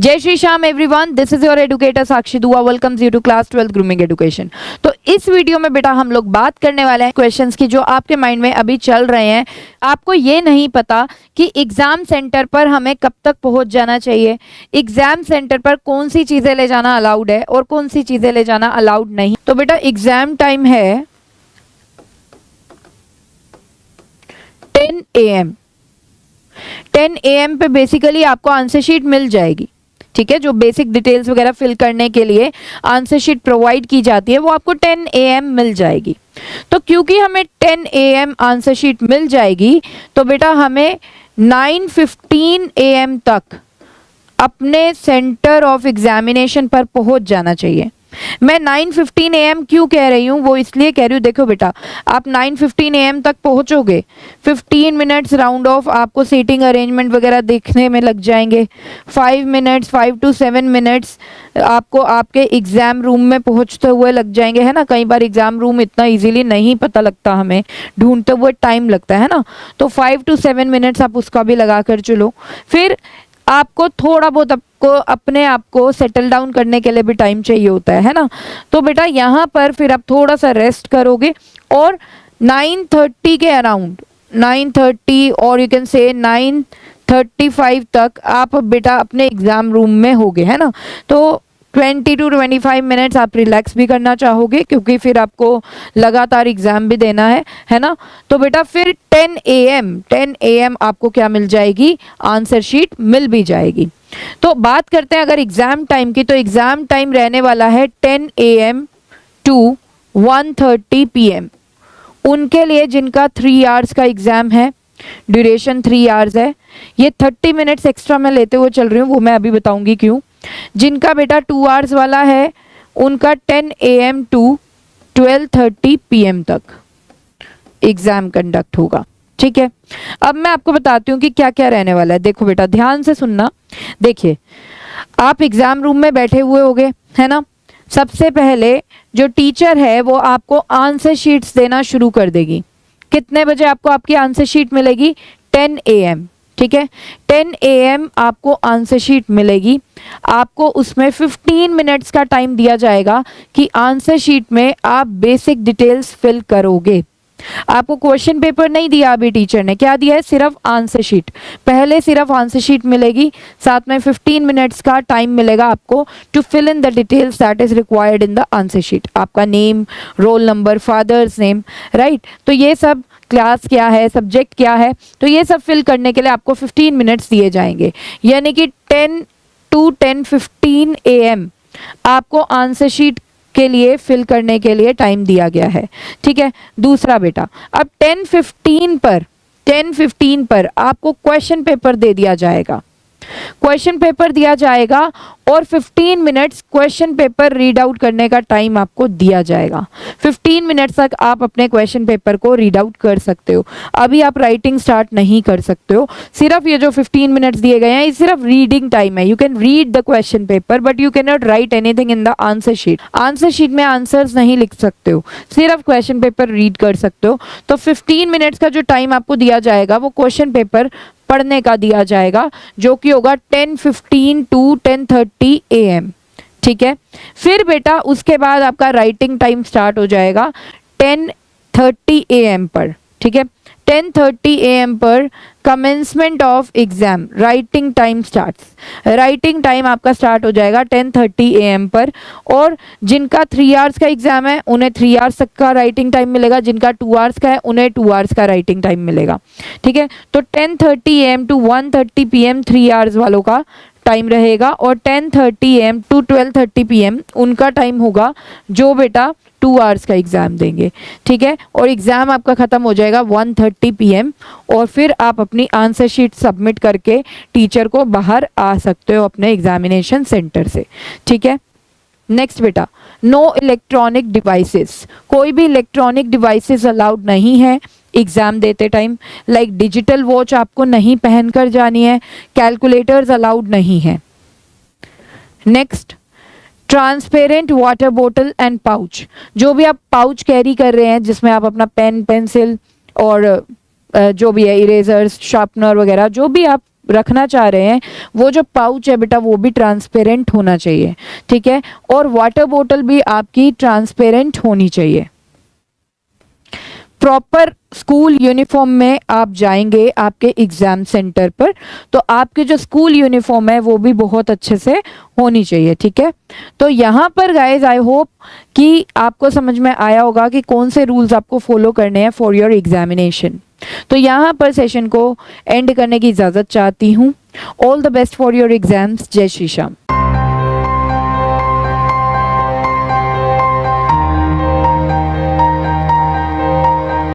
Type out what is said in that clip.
जय Shri Shyam everyone, this is your educator Sakshi Dua welcomes you to class 12 grooming education. तो इस video में बेटा हम लोग बात करने वाले हैं क्वेश्चंस की जो आपके माइंड में अभी चल रहे हैं। आपको ये नहीं पता कि एग्जाम सेंटर पर हमें कब तक पहुंच जाना चाहिए, एग्जाम सेंटर पर कौन सी चीजें ले जाना अलाउड है और कौन सी चीजें ले जाना अलाउड नहीं। तो बेटा एग्जाम टाइम है 10 AM। 10 AM पे बेसिकली आपको आंसर शीट मिल जाएगी, ठीक है। जो बेसिक डिटेल्स वगैरह फिल करने के लिए आंसर शीट प्रोवाइड की जाती है वो आपको 10 AM मिल जाएगी। तो क्योंकि हमें 10 AM आंसर शीट मिल जाएगी तो बेटा हमें 9:15 AM तक अपने सेंटर ऑफ एग्जामिनेशन पर पहुंच जाना चाहिए। मैं 9:15 AM क्यों कह रही हूँ, वो इसलिए कह रही हूँ, देखो बेटा आप 9:15 AM तक पहुँचोगे, 15 मिनट्स राउंड ऑफ आपको सीटिंग अरेंजमेंट वगैरह देखने में लग जाएंगे, 5 to 7 मिनट्स आपको आपके एग्ज़ाम रूम में पहुँचते हुए लग जाएंगे, है ना। कई बार एग्ज़ाम रूम इतना इजीली नहीं पता लगता, हमें ढूंढते हुए टाइम लगता है ना। तो 5 to 7 मिनट्स आप उसका भी लगा कर चलो। फिर आपको थोड़ा बहुत आपको अपने आप को सेटल डाउन करने के लिए भी टाइम चाहिए होता है ना। तो बेटा यहाँ पर फिर आप थोड़ा सा रेस्ट करोगे और 9:30 के अराउंड 9:30 और यू कैन से 9:35 तक आप बेटा अपने एग्जाम रूम में होगे, है ना। तो 20 to 25 मिनट्स आप रिलैक्स भी करना चाहोगे क्योंकि फिर आपको लगातार एग्जाम भी देना है ना। तो बेटा फिर 10 AM आपको क्या मिल जाएगी, आंसर शीट मिल भी जाएगी। तो बात करते हैं अगर एग्जाम टाइम की, तो एग्जाम टाइम रहने वाला है 10 AM to 1:30 PM। उनके लिए जिनका 3 आवर्स का एग्जाम है, ड्यूरेशन 3 आवर्स है, ये 30 मिनट्स एक्स्ट्रा मैं लेते हुए चल रही हूँ, वो मैं अभी बताऊंगी क्यों। जिनका बेटा 2 आवर्स वाला है उनका 10 AM to 12:30 PM तक एग्जाम कंडक्ट होगा, ठीक है। अब मैं आपको बताती हूँ कि क्या क्या रहने वाला है। देखो बेटा ध्यान से सुनना। देखिए आप एग्जाम रूम में बैठे हुए होगे, है ना। सबसे पहले जो टीचर है वो आपको आंसर शीट्स देना शुरू कर देगी। कितने बजे आपको आपकी आंसर शीट मिलेगी, 10 AM, ठीक है। 10 AM आपको आंसर शीट मिलेगी। आपको उसमें 15 मिनट्स का टाइम दिया जाएगा कि आंसर शीट में आप बेसिक डिटेल्स फिल करोगे। आपको क्वेश्चन पेपर नहीं दिया अभी टीचर ने, क्या दिया है, सिर्फ आंसर शीट। पहले सिर्फ आंसर शीट मिलेगी, साथ में 15 मिनट्स का टाइम मिलेगा आपको to fill in the details that is required in the answer sheet. आपका name, roll number, father's name, right. तो ये सब, क्लास क्या है, सब्जेक्ट क्या है, तो ये सब फिल करने के लिए आपको 15 मिनट्स दिए जाएंगे। यानी कि 10 to 10:15 AM आपको आंसर शीट के लिए फिल करने के लिए टाइम दिया गया है, ठीक है। दूसरा बेटा अब 10:15 पर आपको क्वेश्चन पेपर दे दिया जाएगा। क्वेश्चन पेपर दिया जाएगा और 15 minutes question paper read out करने का टाइम आपको दिया जाएगा। 15 मिनट्स तक आप अपने क्वेश्चन पेपर को रीड आउट कर सकते हो। अभी आप राइटिंग स्टार्ट नहीं कर सकते हो। सिर्फ ये जो 15 मिनट्स दिए गए हैं ये सिर्फ रीडिंग टाइम है। You can read the question paper but you can not right anything in the answer sheet. Answer sheet में आंसर्स नहीं लिख सकते हो, सिर्फ क्वेश्चन पेपर रीड कर सकते हो। तो 15 मिनट्स का जो टाइम आपको दिया जाएगा वो क्वेश्चन पेपर पढ़ने का दिया जाएगा, जो कि होगा 10:15 to 10:30 AM, ठीक है। फिर बेटा उसके बाद आपका राइटिंग टाइम स्टार्ट हो जाएगा 10:30 AM पर, ठीक है। 10:30 AM पर commencement of exam, writing time starts. Writing time आपका स्टार्ट हो जाएगा 10:30 AM पर। और जिनका 3 आवर्स का एग्जाम है उन्हें 3 आवर्स तक का राइटिंग टाइम मिलेगा, जिनका 2 आवर्स का है उन्हें 2 आवर्स का राइटिंग टाइम मिलेगा, ठीक है। तो 10:30 AM to 1:30 PM 3 आवर्स वालों का टाइम रहेगा और 10:30 AM to 12:30 PM उनका टाइम होगा जो बेटा 2 आवर्स का एग्जाम देंगे, ठीक है। और एग्जाम आपका खत्म हो जाएगा 1:30 PM और फिर आप अपनी आंसर शीट सबमिट करके टीचर को बाहर आ सकते हो अपने एग्जामिनेशन सेंटर से, ठीक है। नेक्स्ट बेटा नो इलेक्ट्रॉनिक डिवाइसेस। कोई भी इलेक्ट्रॉनिक डिवाइसेस अलाउड नहीं है एग्जाम देते टाइम। लाइक डिजिटल वॉच आपको नहीं पहनकर जानी है, कैलकुलेटर्स अलाउड नहीं है। नेक्स्ट ट्रांसपेरेंट वाटर बोतल एंड पाउच। जो भी आप पाउच कैरी कर रहे हैं जिसमें आप अपना पेन, पेंसिल और जो भी है इरेजर्स, शार्पनर वगैरह जो भी आप रखना चाह रहे हैं वो जो पाउच है बेटा वो भी ट्रांसपेरेंट होना चाहिए, ठीक है। और वाटर बोतल भी आपकी ट्रांसपेरेंट होनी चाहिए। प्रॉपर स्कूल यूनिफॉर्म में आप जाएंगे आपके एग्जाम सेंटर पर, तो आपकी जो स्कूल यूनिफॉर्म है वो भी बहुत अच्छे से होनी चाहिए, ठीक है। तो यहाँ पर गाइज आई होप कि आपको समझ में आया होगा कि कौन से रूल्स आपको फॉलो करने हैं फॉर योर एग्जामिनेशन। तो यहाँ पर सेशन को एंड करने की इजाज़त चाहती हूँ। All the best for your exams. जय श्री श्याम।